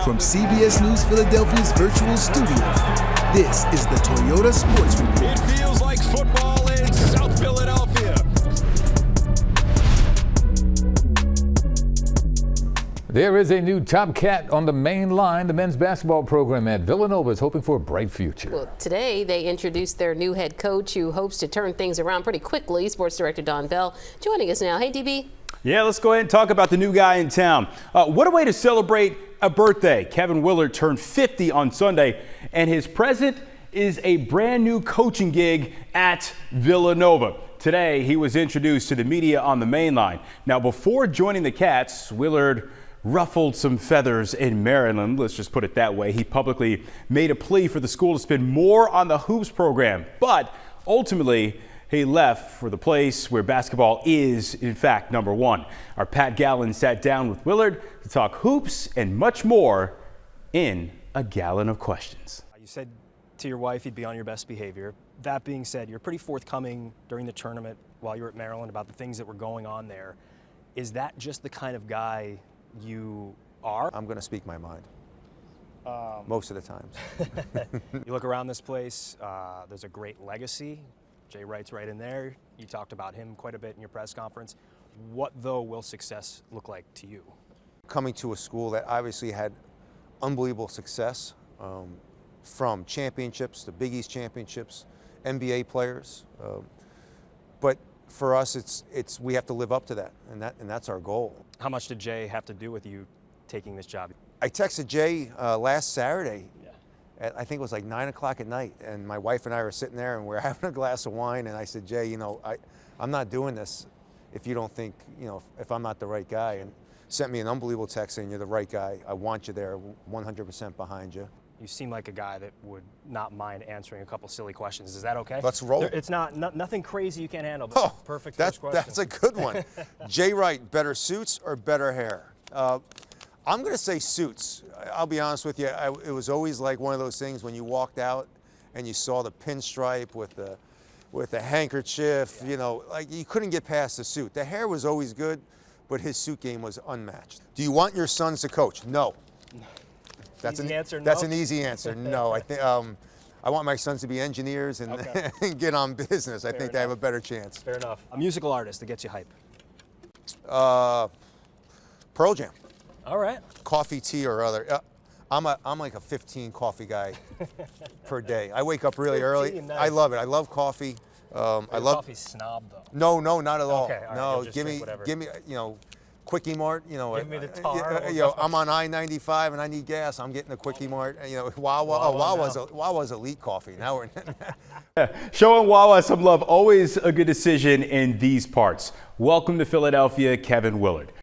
From CBS News Philadelphia's virtual studio, this is the Toyota Sports Report. It feels like football in South Philadelphia. There is a new top cat on the main line. The men's basketball program at Villanova is hoping for a bright future. Well, today they introduced their new head coach who hopes to turn things around pretty quickly. Sports Director Don Bell joining us now. Hey, DB. Yeah, let's go ahead and talk about the new guy in town. What a way to celebrate a birthday. Kevin Willard turned 50 on Sunday, and his present is a brand new coaching gig at Villanova. Today, he was introduced to the media on the main line. Now, before joining the Cats, Willard ruffled some feathers in Maryland. Let's just put it that way. He publicly made a plea for the school to spend more on the hoops program, but ultimately, he left for the place where basketball is, in fact, number one. Our Pat Gallen sat down with Willard to talk hoops and much more in a gallon of questions. You said to your wife you'd be on your best behavior. That being said, you're pretty forthcoming during the tournament while you were at Maryland about the things that were going on there. Is that just the kind of guy you are? I'm going to speak my mind. Most of the times. You look around this place, there's a great legacy. Jay Wright's right in there. You talked about him quite a bit in your press conference. What, though, will success look like to you? Coming to a school that obviously had unbelievable success, from championships to Big East championships, NBA players. But for us, we have to live up to that, and that's our goal. How much did Jay have to do with you taking this job? I texted Jay last Saturday. I think it was like 9 o'clock at night, and my wife and I were sitting there and we're having a glass of wine, and I said, Jay, I'm not doing this if you don't think, if I'm not the right guy. And sent me an unbelievable text saying, you're the right guy. I want you there, 100% behind you. You seem like a guy that would not mind answering a couple silly questions. Is that okay? Let's roll. It's nothing crazy you can't handle, but perfect first question. That's a good one. Jay Wright, better suits or better hair? I'm going to say suits. I'll be honest with you. It was always like one of those things when you walked out and you saw the pinstripe with the handkerchief, like you couldn't get past the suit. The hair was always good, but his suit game was unmatched. Do you want your sons to coach? No. That's an easy answer. No, I think I want my sons to be engineers and, okay. and get on business. I think they have a better chance. Fair enough. A musical artist that gets you hype. Pearl Jam. All right. Coffee, tea, or other. I'm like a 15 coffee guy per day. I wake up really early. Nice. I love it. I love coffee. I love coffee snob though. No, not at all. Okay, all right, no, give me, Quickie Mart. Give me the tar. I'm on I-95 and I need gas. I'm getting a Quickie Mart. Wawa's elite coffee. Now we're Showing Wawa some love, always a good decision in these parts. Welcome to Philadelphia, Kevin Willard.